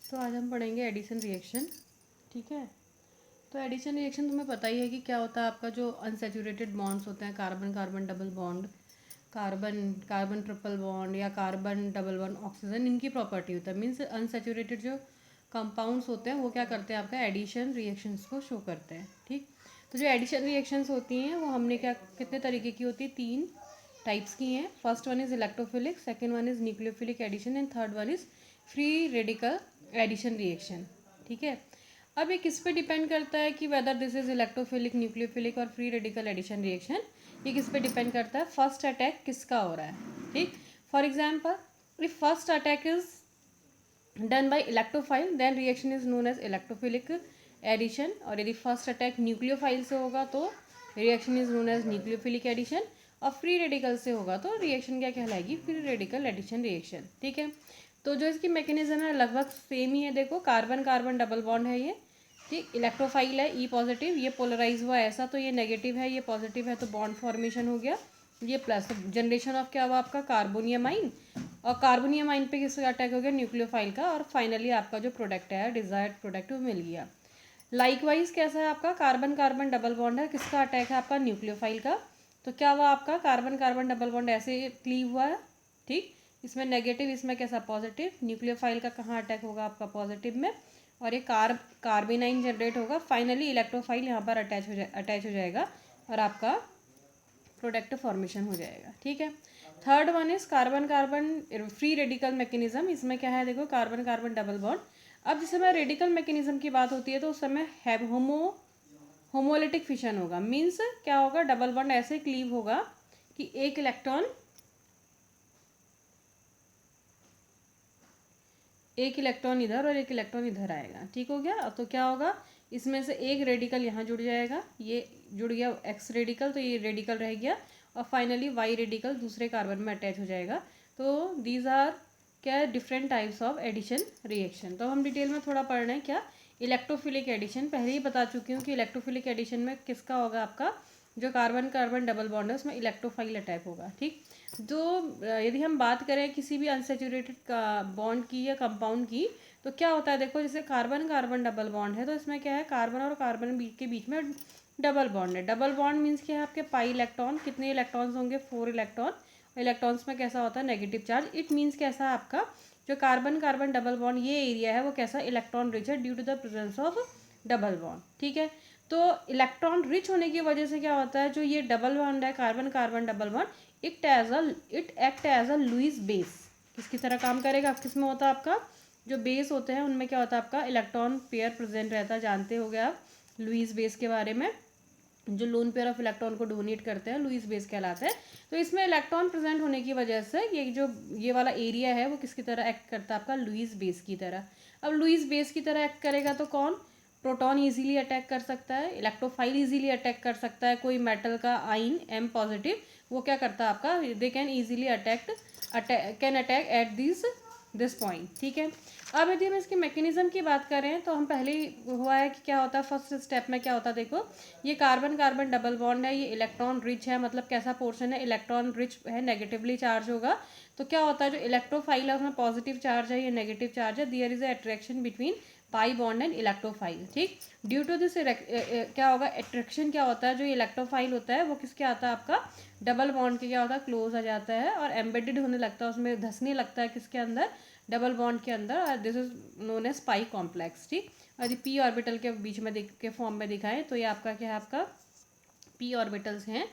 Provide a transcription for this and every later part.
तो आज हम पढ़ेंगे एडिशन रिएक्शन। ठीक है, तो एडिशन रिएक्शन तुम्हें पता ही है कि क्या होता है। आपका जो अनसेचुरेटेड बॉन्ड्स होते हैं, carbon carbon double bond, carbon carbon triple bond या कार्बन डबल बॉन्ड ऑक्सीजन, इनकी प्रॉपर्टी होता है। मीन्स अनसेचुरेटेड जो कंपाउंड्स होते हैं वो क्या करते हैं, आपका एडिशन रिएक्शंस को शो करते हैं। ठीक, तो जो एडिशन रिएक्शंस होती हैं वो हमने क्या कितने तरीके की होती है, 3 टाइप्स की हैं। First one is electrophilic, second one is nucleophilic addition and third one is free radical addition reaction. ठीक है, अब ये किस पे डिपेंड करता है कि whether this is electrophilic, nucleophilic और फ्री रेडिकल एडिशन रिएक्शन, ये किस पे डिपेंड करता है, फर्स्ट अटैक किसका हो रहा है। ठीक, for example if first attack is done by electrophile then reaction is known as electrophilic addition, और यदि फर्स्ट अटैक न्यूक्लियोफाइल से होगा तो reaction is known as nucleophilic addition, और फ्री रेडिकल से होगा तो रिएक्शन क्या कहलाएगी, फ्री रेडिकल एडिशन रिएक्शन। ठीक है, तो जो इसकी मैकेनिज्म है लगभग सेम ही है। देखो, कार्बन कार्बन डबल बॉन्ड है ये। ठीक, इलेक्ट्रोफाइल है ई पॉजिटिव, ये पोलराइज हुआ ऐसा, तो ये नेगेटिव है, ये पॉजिटिव है, तो बॉन्ड फॉर्मेशन हो गया, ये प्लस। तो जनरेशन ऑफ क्या हुआ आपका, कार्बोनियम आइन, और कार्बोनियम आइन पे किसका अटैक हो गया, न्यूक्लियोफाइल का, और फाइनली आपका जो प्रोडक्ट है डिजायर्ड प्रोडक्ट वो मिल गया। लाइकवाइज कैसा है आपका, कार्बन कार्बन डबल बॉन्ड है, किसका अटैक है आपका, न्यूक्लियोफाइल का। तो क्या हुआ आपका, कार्बन कार्बन डबल बॉन्ड ऐसे क्लीव हुआ है। ठीक, इसमें नेगेटिव, इसमें कैसा पॉजिटिव, न्यूक्लियोफाइल का कहाँ अटैक होगा आपका, पॉजिटिव में, और ये कार्बिनाइन जनरेट होगा। फाइनली इलेक्ट्रोफाइल यहाँ पर अटैच हो जाएगा और आपका प्रोडक्ट फॉर्मेशन हो जाएगा। ठीक है, third one is carbon carbon free radical mechanism. इसमें क्या है, देखो, कार्बन कार्बन डबल बॉन्ड। अब जिस समय रेडिकल मैकेनिज्म की बात होती है तो उस समय होमोलिटिक फिशन होगा। मीन्स क्या होगा, डबल बॉन्ड ऐसे क्लीव होगा कि एक इलेक्ट्रॉन इधर और एक इलेक्ट्रॉन इधर आएगा। ठीक हो गया, तो क्या होगा, इसमें से एक रेडिकल यहाँ जुड़ जाएगा, ये जुड़ गया एक्स रेडिकल, तो ये रेडिकल रह गया, और फाइनली वाई रेडिकल दूसरे कार्बन में अटैच हो जाएगा। तो दीज आर क्या है, different types of addition reaction. तो हम डिटेल में थोड़ा पढ़ रहे हैं क्या, इलेक्ट्रोफिलिक एडिशन। पहले ही बता चुकी हूँ कि इलेक्ट्रोफिलिक एडिशन में किसका होगा, आपका जो कार्बन कार्बन डबल बॉन्ड है उसमें इलेक्ट्रोफाइल अटैक होगा। ठीक, जो यदि हम बात करें किसी भी अनसेचुरेटेड का बॉन्ड की या कंपाउंड की, तो क्या होता है, देखो, जैसे कार्बन कार्बन डबल बॉन्ड है तो इसमें क्या है, कार्बन और कार्बन के बीच में डबल बॉन्ड है। डबल बॉन्ड मीन्स क्या है, आपके पाई इलेक्ट्रॉन, कितने इलेक्ट्रॉन्स होंगे, 4 इलेक्ट्रॉन। इलेक्ट्रॉन्स में कैसा होता है, नेगेटिव चार्ज। इट मीन्स कैसा है आपका, जो कार्बन कार्बन डबल बॉन्ड ये एरिया है वो कैसा, इलेक्ट्रॉन रिच है due to the presence of double bond. ठीक है, तो इलेक्ट्रॉन रिच होने की वजह से क्या होता है, जो ये डबल बॉन्ड है carbon carbon double bond, it act as a Lewis base. किसकी तरह काम करेगा, किसमें होता है आपका, जो बेस होते हैं उनमें क्या होता है आपका, इलेक्ट्रॉन पेयर प्रेजेंट रहता है। जानते हो गए आप लुईस बेस के बारे में, जो लोन पेयर ऑफ इलेक्ट्रॉन को डोनेट करते हैं लुईस बेस कहलाते हैं। तो इसमें इलेक्ट्रॉन प्रेजेंट होने की वजह से ये वाला एरिया है वो किसकी तरह एक्ट करता है, आपका लुईस बेस की तरह। अब लुईस बेस की तरह एक्ट करेगा तो कौन, प्रोटॉन इजीली अटैक कर सकता है, इलेक्ट्रोफाइल इजीली अटैक कर सकता है, कोई मेटल का आइन एम पॉजिटिव वो क्या करता है आपका, they can easily can attack at this point. ठीक है, अब यदि हम इसके मैकेनिज्म की बात करें तो हम पहले ही हुआ है कि क्या होता है, फर्स्ट स्टेप में क्या होता है, देखो, ये कार्बन कार्बन डबल बॉन्ड है, ये इलेक्ट्रॉन रिच है, मतलब कैसा पोर्शन है, इलेक्ट्रॉन रिच है, नेगेटिवली चार्ज होगा। तो क्या होता है, जो इलेक्ट्रोफाइल है उसमें पॉजिटिव चार्ज है, ये नेगेटिव चार्ज है, there is a attraction between pi bond and electrophile. ठीक, ड्यू टू दिस क्या होगा, अट्रैक्शन क्या होता है, जो इलेक्ट्रोफाइल होता है वो किसके आता है, आपका डबल बॉन्ड के क्या होता है, क्लोज आ जाता है और एम्बेडेड होने लगता है, उसमें धंसने लगता है, किसके अंदर, डबल बॉन्ड के अंदर। This is known as pi complex. ठीक, यदि पी ऑर्बिटल के बीच में के फॉर्म में दिखाएं तो ये आपका क्या है, आपका पी ऑर्बिटल्स हैं।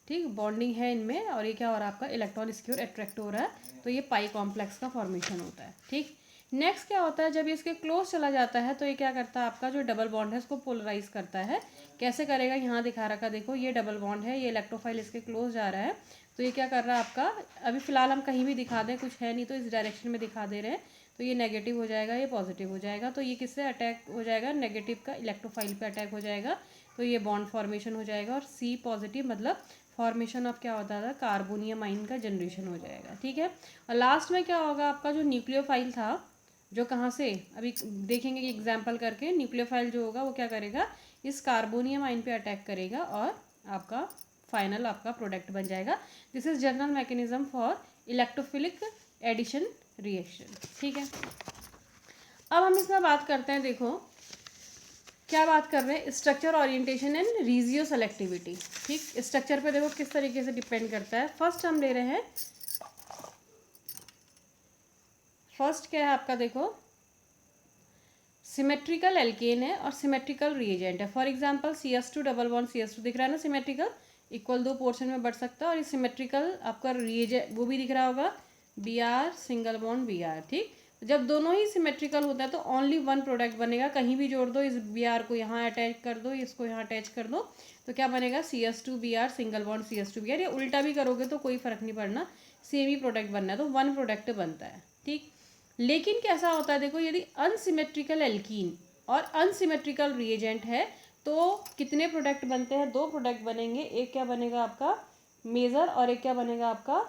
ठीक, बॉन्डिंग है इनमें, और ये क्या हो रहा है, आपका इलेक्ट्रॉन इसकी ओर अट्रैक्ट हो रहा है, तो ये पाई कॉम्प्लेक्स का फॉर्मेशन होता है। ठीक, नेक्स्ट क्या होता है, जब ये इसके क्लोज चला जाता है तो ये क्या करता है, आपका जो डबल बॉन्ड है इसको पोलराइज करता है। कैसे करेगा, यहाँ दिखा रखा, देखो, ये डबल बॉन्ड है, ये इलेक्ट्रोफाइल इसके क्लोज जा रहा है, तो ये क्या कर रहा है आपका, अभी फिलहाल हम कहीं भी दिखा दें, कुछ है नहीं तो इस डायरेक्शन में दिखा दे रहे हैं, तो ये नेगेटिव हो जाएगा, ये पॉजिटिव हो जाएगा, तो ये किससे अटैक हो जाएगा, नेगेटिव का इलेक्ट्रोफाइल पे अटैक हो जाएगा, तो ये बॉन्ड फॉर्मेशन हो जाएगा, और सी पॉजिटिव मतलब फॉर्मेशन ऑफ क्या होता था, कार्बोनियम आइन का जनरेशन हो जाएगा। ठीक है, और लास्ट में क्या होगा, आपका जो न्यूक्लियोफाइल था, जो कहाँ से अभी देखेंगे कि एग्जाम्पल करके, न्यूक्लियोफाइल जो होगा वो क्या करेगा, इस कार्बोनियम आइन पे अटैक करेगा और आपका फाइनल आपका प्रोडक्ट बन जाएगा। This is general mechanism for electrophilic addition reaction. ठीक है, अब हम इसमें बात करते हैं, देखो क्या बात कर रहे हैं, structure orientation and regio selectivity. ठीक, स्ट्रक्चर पे देखो किस तरीके से डिपेंड करता है। फर्स्ट हम ले रहे हैं, फर्स्ट क्या है आपका, देखो सिमेट्रिकल एल्केन है और सिमेट्रिकल रिएजेंट है। For example CS2 double bond CS2 दिख रहा है ना, सिमेट्रिकल, इक्वल 2 पोर्शन में बढ़ सकता है। और ये सिमेट्रिकल आपका रिएजेंट वो भी दिख रहा होगा, Br सिंगल बॉन्ड Br। ठीक, जब दोनों ही सिमेट्रिकल होता है तो ओनली वन प्रोडक्ट बनेगा। कहीं भी जोड़ दो, इस Br को यहाँ अटैच कर दो, इसको यहाँ अटैच कर दो, तो क्या बनेगा, CS2 Br single bond CS2 Br। या उल्टा भी करोगे तो कोई फर्क नहीं पड़ना, सेम ही प्रोडक्ट बनना है, तो वन प्रोडक्ट बनता है। ठीक, लेकिन कैसा होता है, देखो यदि अनसिमेट्रिकल एल्कीन और अनसिमेट्रिकल रिएजेंट है तो कितने प्रोडक्ट बनते हैं, दो प्रोडक्ट बनेंगे। एक क्या बनेगा आपका मेजर और एक क्या बनेगा आपका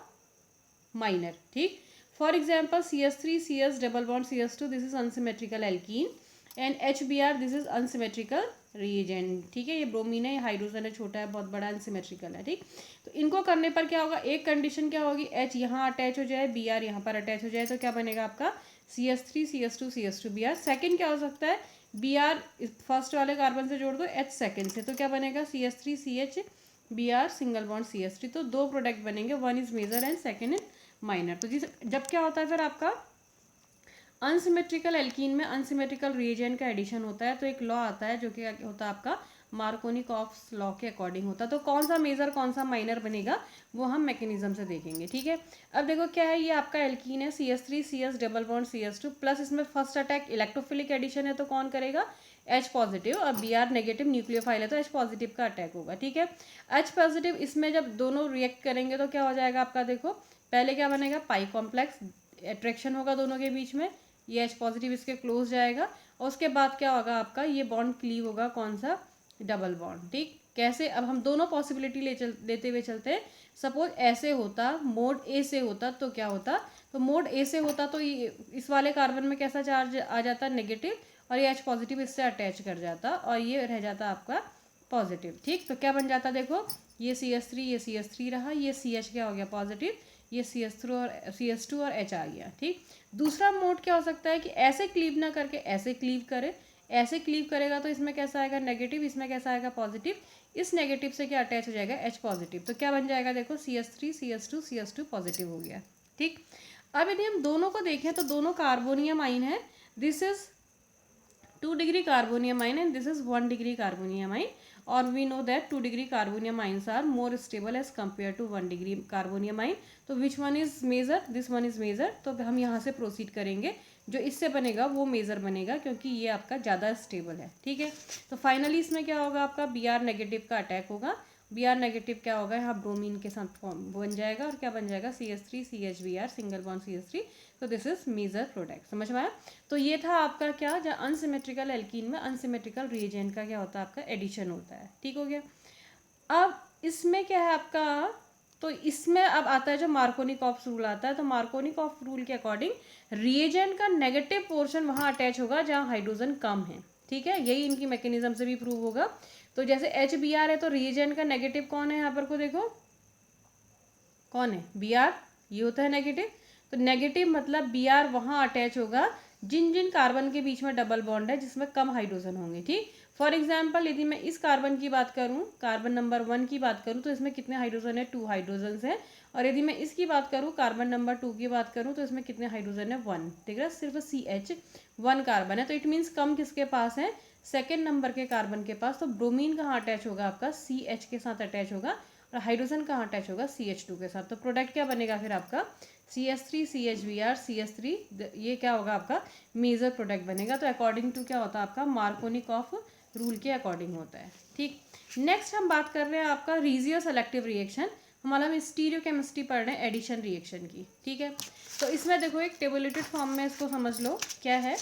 माइनर। ठीक, for example CS3 CS double bond CS2 this is unsymmetrical alkene and HBr this is unsymmetrical reagent. ठीक है, ये ब्रोमीन है, ये हाइड्रोजन है, छोटा है, बहुत बड़ा, अनसिमेट्रिकल है। ठीक, तो इनको करने पर क्या होगा, एक कंडीशन क्या होगी, H यहाँ अटैच हो जाए, Br यहाँ पर अटैच हो जाए, तो क्या बनेगा आपका CS3 CS2 CS2 Br। Second क्या हो सकता है, Br फर्स्ट वाले कार्बन से जोड़ दो, H सेकेंड से, तो क्या बनेगा CS3 CH Br single bond CS3। तो दो प्रोडक्ट बनेंगे, one is major and second is minor. तो जिस जब क्या होता है फिर आपका अनसिमेट्रिकल एल्कीन में अनसिमेट्रिकल रिएजेंट का एडिशन होता है, तो एक लॉ आता है जो कि होता है आपका मार्कोनिकॉफ्स लॉ के अकॉर्डिंग होता है। तो कौन सा मेजर कौन सा माइनर बनेगा वो हम मैकेनिज्म से देखेंगे। ठीक है, अब देखो क्या है, ये आपका एल्कीन है CS3 CS double bond CS2 plus इसमें फर्स्ट अटैक इलेक्ट्रोफिलिक एडिशन है, तो कौन करेगा, H पॉजिटिव, और Br नेगेटिव न्यूक्लियोफाइल है तो H पॉजिटिव का अटैक होगा। ठीक है, H पॉजिटिव इसमें जब दोनों रिएक्ट करेंगे तो क्या हो जाएगा आपका, देखो पहले क्या बनेगा, पाई कॉम्प्लेक्स, अट्रैक्शन होगा दोनों के बीच में, ये H पॉजिटिव इसके क्लोज जाएगा, और उसके बाद क्या होगा आपका, ये बॉन्ड क्लीव होगा, कौन सा, डबल बॉन्ड। ठीक, कैसे, अब हम दोनों पॉसिबिलिटी लेते हुए चलते हैं। सपोज ऐसे होता, मोड ए से होता तो क्या होता, तो मोड ए से होता तो ये इस वाले कार्बन में कैसा चार्ज आ जाता, नेगेटिव, और ये H पॉजिटिव इससे अटैच कर जाता और ये रह जाता आपका पॉजिटिव। ठीक, तो क्या बन जाता, देखो ये CS3 रहा, ये CH क्या हो गया पॉजिटिव, ये CS2 और H आ गया। ठीक, दूसरा मोड क्या हो सकता है कि ऐसे क्लीव ना करके ऐसे क्लीव करे, ऐसे क्लीव करेगा तो इसमें कैसा आएगा नेगेटिव, इसमें कैसा आएगा पॉजिटिव, इस नेगेटिव से क्या अटैच हो जाएगा H पॉजिटिव, तो क्या बन जाएगा, देखो CS3 CS2 पॉजिटिव हो गया। ठीक, अब यदि हम दोनों को देखें तो दोनों कार्बोनियम आइन है, this is 2 degree carbonium ion and this is 1 degree carbonium ion, और we know that 2 degree carbonium ions are more stable as compare to 1 degree carbonium ion. तो which one is major, this one is major, तो हम यहाँ से proceed करेंगे, जो इससे बनेगा वो मेजर बनेगा क्योंकि ये आपका ज़्यादा स्टेबल है। ठीक है, तो फाइनली इसमें क्या होगा आपका Br नेगेटिव का अटैक होगा, Br नेगेटिव क्या होगा, यहाँ ब्रोमीन के साथ फॉर्म बन जाएगा और क्या बन जाएगा CS3 CH Br single bond CS3। तो दिस इज मेजर प्रोडक्ट, समझ में आया। तो ये था आपका क्या, जहाँ अनसिमेट्रिकल एल्कीन में अनसिमेट्रिकल रिएजेंट का क्या होता है, आपका एडिशन होता है। ठीक हो गया, अब इसमें क्या है आपका, तो इसमें अब आता है जो मार्कोनिकॉफ्स रूल आता है, तो मार्कोनिकॉफ रूल के अकॉर्डिंग रिएजेंट का नेगेटिव पोर्शन वहाँ अटैच होगा जहाँ हाइड्रोजन कम है। ठीक है, यही इनकी मैकेनिज्म से भी प्रूव होगा। तो जैसे HBr है तो रिएजेंट का नेगेटिव कौन है, यहाँ पर को देखो कौन है, Br, ये होता है नेगेटिव, तो नेगेटिव मतलब Br वहाँ अटैच होगा जिन जिन कार्बन के बीच में डबल बॉन्ड है जिसमें कम हाइड्रोजन होंगे। ठीक, फॉर एग्जाम्पल यदि मैं इस कार्बन की बात करूँ, कार्बन नंबर 1 की बात करूँ तो इसमें कितने हाइड्रोजन है, 2 हाइड्रोजन है, और यदि मैं इसकी बात करूँ कार्बन नंबर 2 की बात करूँ तो इसमें कितने हाइड्रोजन है, 1, ठीक है, सिर्फ CH 1 कार्बन है, तो इट मीन्स कम किसके पास है, सेकेंड नंबर के कार्बन के पास। तो ब्रोमीन कहाँ अटैच होगा आपका, CH के साथ अटैच होगा, और हाइड्रोजन कहाँ अटैच होगा, CH2 के साथ। तो प्रोडक्ट क्या बनेगा फिर आपका CS3 CHBr CS3, ये क्या होगा आपका मेजर प्रोडक्ट बनेगा। तो अकॉर्डिंग टू क्या होता है आपका मार्कोनिकॉफ रूल के अकॉर्डिंग होता है। ठीक, नेक्स्ट हम बात कर रहे हैं आपका रिजियो सेलेक्टिव रिएक्शन, हमारा हम स्टीरियो केमिस्ट्री पढ़ रहे हैं एडिशन रिएक्शन की। ठीक है, तो इसमें देखो एक टेबुलेटेड फॉर्म में इसको समझ लो क्या है।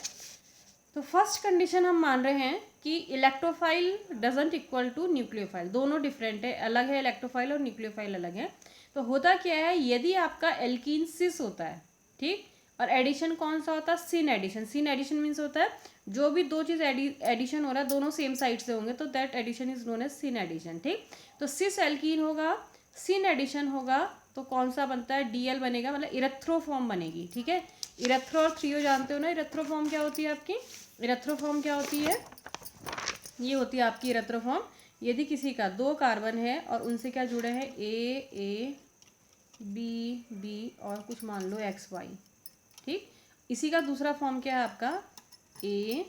तो फर्स्ट कंडीशन हम मान रहे हैं कि electrophile doesn't equal to nucleophile, दोनों डिफरेंट है, अलग है, इलेक्ट्रोफाइल और न्यूक्लियोफाइल अलग है। तो होता क्या है, यदि आपका एल्कीन सिस होता है, ठीक, और एडिशन कौन सा होता है, syn addition. Syn addition means होता है जो भी दो चीज़ एडिशन हो रहा है दोनों सेम साइड से होंगे, तो that addition is known as syn addition. ठीक, तो सिस एल्कीन होगा, सिन एडिशन होगा, तो कौन सा बनता है, DL बनेगा, मतलब इरेथ्रो फॉर्म बनेगी। ठीक है, इरेथ्रो और थ्रियो जानते हो ना, इरेथ्रो फॉर्म क्या होती है आपकी, इरेथ्रो फॉर्म क्या होती है, ये होती है आपकी इरेथ्रो फॉर्म। यदि किसी का 2 कार्बन है और उनसे क्या जुड़े हैं, ए बी बी और कुछ मान लो एक्स वाई, ठीक। इसी का दूसरा फॉर्म क्या है आपका, ए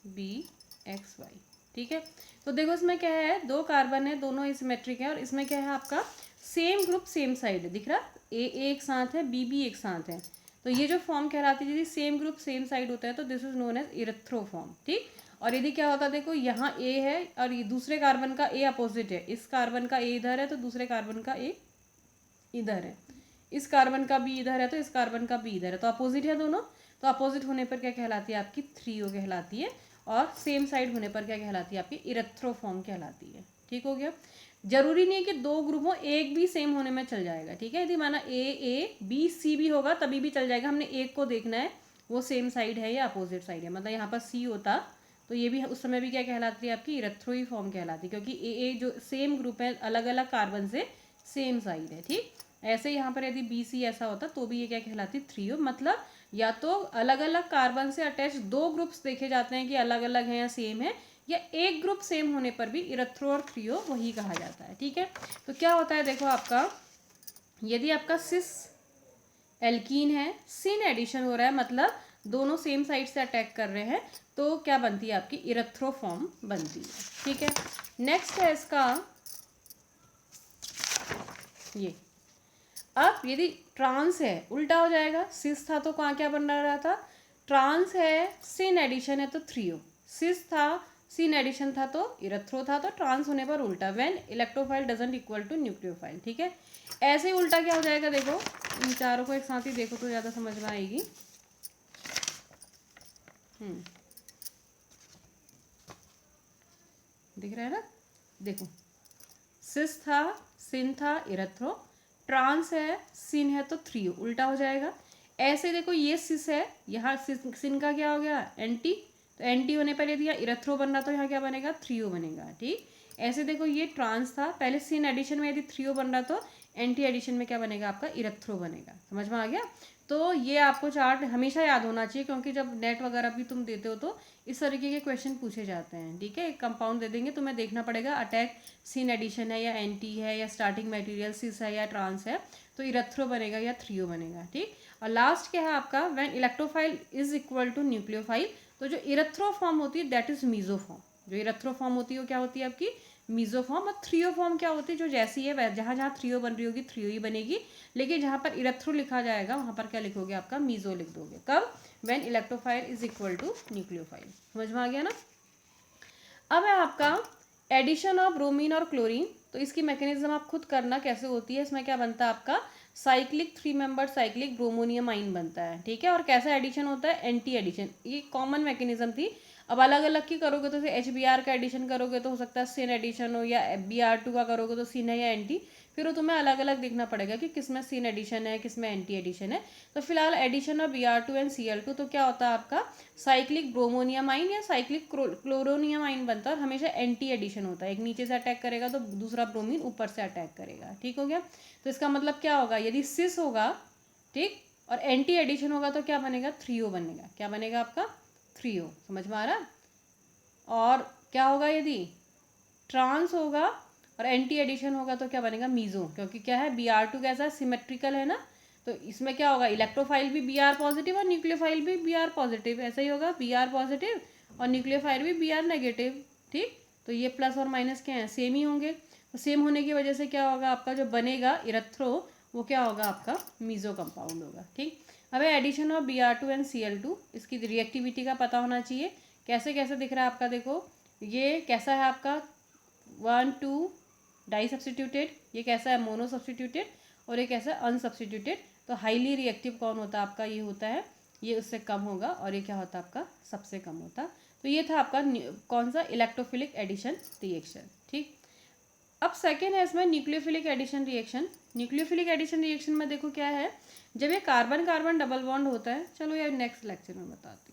बी एक्स वाई, ठीक है। तो देखो इसमें क्या है, 2 कार्बन है, दोनों सिमेट्रिक है, और इसमें क्या है आपका सेम ग्रुप सेम साइड है, दिख रहा, ए एक साथ है, बी एक साथ है। तो ये जो फॉर्म कहलाती है, यदि सेम ग्रुप सेम साइड होता है तो this is known as erythro form, ठीक। और यदि क्या होता है, देखो यहाँ ए है और ये दूसरे कार्बन का ए अपोजिट है, इस कार्बन का ए इधर है तो दूसरे कार्बन का ए इधर है, इस कार्बन का बी इधर है तो इस कार्बन का बी इधर है, तो अपोजिट है दोनों। तो अपोजिट होने पर क्या कहलाती है आपकी, थ्रियो कहलाती है, और सेम साइड होने पर क्या कहलाती है आपकी, इरेथ्रो फॉर्म कहलाती है, ठीक हो गया। जरूरी नहीं है कि 2 ग्रुप हो, एक भी सेम होने में चल जाएगा, ठीक है। यदि माना ए बी सी भी होगा तभी भी चल जाएगा, हमने एक को देखना है वो सेम साइड है या अपोजिट साइड है। मतलब यहाँ पर सी होता तो ये भी उस समय भी क्या कहलाती है आपकी, इरेथ्रो ही फॉर्म कहलाती है, क्योंकि ए जो सेम ग्रुप है अलग अलग कार्बन से सेम साइड है, ठीक। ऐसे यहाँ पर यदि बी सी ऐसा होता तो भी ये क्या कहलाती, थ्रियो। मतलब या तो अलग अलग कार्बन से अटैच 2 ग्रुप्स देखे जाते हैं कि अलग अलग हैं या सेम है, या एक ग्रुप सेम होने पर भी इरेथ्रो और थ्रियो वही कहा जाता है, ठीक है। तो क्या होता है देखो आपका, यदि आपका सिस एल्कीन है, सिन एडिशन हो रहा है, मतलब दोनों सेम साइड से अटैक कर रहे हैं, तो क्या बनती है आपकी, इरेथ्रो फॉर्म बनती है, ठीक है। नेक्स्ट है इसका ये, अब यदि ट्रांस है उल्टा हो जाएगा, सिस था तो कहाँ क्या बन रहा था, ट्रांस है, सिन एडिशन है तो थ्रियो, सिस था सिन एडिशन था तो इरेथ्रो था, तो ट्रांस होने पर उल्टा, when electrophile doesn't equal to nucleophile, ठीक है। ऐसे ही उल्टा क्या हो जाएगा, देखो इन चारों को एक साथ ही देखो तो ज़्यादा समझ में आएगी। दिख रहा है ना, देखो सिस था, सिन था, इरेथ्रो, ट्रांस है, सिन है तो थ्रियो, उल्टा हो जाएगा। ऐसे देखो ये सिस है, यहाँ सिन का क्या हो गया, एंटी, तो एंटी होने पर यदि यहाँ इरेथ्रो बन रहा तो यहाँ क्या बनेगा, थ्रियो बनेगा, ठीक। ऐसे देखो ये ट्रांस था, पहले सिन एडिशन में यदि थ्रियो बन रहा तो एंटी एडिशन में क्या बनेगा आपका, इरेथ्रो बनेगा, समझ में आ गया। तो ये आपको चार्ट हमेशा याद होना चाहिए, क्योंकि जब नेट वगैरह भी तुम देते हो तो इस तरीके के क्वेश्चन पूछे जाते हैं, ठीक है। एक कंपाउंड दे देंगे, तुम्हें देखना पड़ेगा अटैक सिन एडिशन है या एंटी है या स्टार्टिंग मटेरियल सिस है या ट्रांस है, तो इरेथ्रो बनेगा या थ्रियो बनेगा, ठीक। और लास्ट क्या है आपका, when electrophile is equal to nucleophile, तो जो इरेथ्रो फॉर्म होती है दैट इज मीजो फॉर्म, जो इरेथ्रो फॉर्म होती है वो क्या होती है आपकी, मीजो फॉर्म। और थ्रियो फॉर्म क्या होती है, जो जैसी है जहाँ जहाँ थ्रियो बन रही होगी थ्रियो ही बनेगी, लेकिन जहाँ पर इरेथ्रो लिखा जाएगा वहाँ पर क्या लिखोगे आपका, मीजो लिख दोगे, कब, when electrophile is equal to nucleophile, समझ में आ गया ना। अब है आपका एडिशन ऑफ ब्रोमीन और क्लोरीन, तो इसकी मैकेनिज्म आप खुद करना कैसे होती है। इसमें क्या बनता है आपका, साइक्लिक 3 मेंबर साइक्लिक ब्रोमोनियम आइन बनता है, ठीक है। और कैसा एडिशन होता है, एंटी एडिशन, ये कॉमन मैकेनिज्म थी। अब अलग अलग की करोगे तो HBr का एडिशन करोगे तो हो सकता है सिन एडिशन हो, या Br2 का करोगे तो सिन है या एंटी, फिर वो तुम्हें अलग अलग देखना पड़ेगा कि किसमें सिन एडिशन है किसमें एंटी एडिशन है। तो फिलहाल addition of Br2 and Cl2, तो क्या होता है आपका साइक्लिक ब्रोमोनियम आइन या साइक्लिक क्लोरोनियम आइन बनता है, और हमेशा एंटी एडिशन होता है, एक नीचे से अटैक करेगा तो दूसरा ब्रोमीन ऊपर से अटैक करेगा, ठीक हो गया। तो इसका मतलब क्या होगा, यदि सिस होगा, ठीक, और एंटी एडिशन होगा तो क्या बनेगा, थ्रियो बनेगा, क्या बनेगा आपका, थ्रियो, समझ में आ रहा। और क्या होगा, यदि ट्रांस होगा और एंटी एडिशन होगा तो क्या बनेगा, मीजो, क्योंकि क्या है Br2 कैसा सिमेट्रिकल है ना, तो इसमें क्या होगा, इलेक्ट्रोफाइल भी Br पॉजिटिव और न्यूक्लियोफाइल भी Br पॉजिटिव, ऐसा ही होगा, Br पॉजिटिव और न्यूक्लियोफाइल भी Br नेगेटिव, ठीक। तो ये प्लस और माइनस क्या है, सेम ही होंगे, तो सेम होने की वजह से क्या होगा आपका जो बनेगा इरेथ्रो, वो क्या होगा आपका मीजो कंपाउंड होगा, ठीक। अब addition of Br2 and Cl2, इसकी रिएक्टिविटी का पता होना चाहिए, कैसे कैसे दिख रहा है आपका, देखो ये कैसा है आपका 1 2 डाई सब्सटीट्यूटेड, ये कैसा है मोनो सब्सटीट्यूटेड, और ये कैसा है अनसब्सटीट्यूटेड। तो हाईली रिएक्टिव कौन होता है आपका, ये होता है, ये उससे कम होगा, और ये क्या होता है आपका सबसे कम होता। तो ये था आपका कौन सा, इलेक्ट्रोफिलिक एडिशन रिएक्शन, ठीक। अब सेकेंड है इसमें nucleophilic addition reaction. Nucleophilic addition reaction में देखो क्या है, जब ये कार्बन कार्बन डबल बॉन्ड होता है, चलो यार नेक्स्ट लेक्चर में बताती हूँ।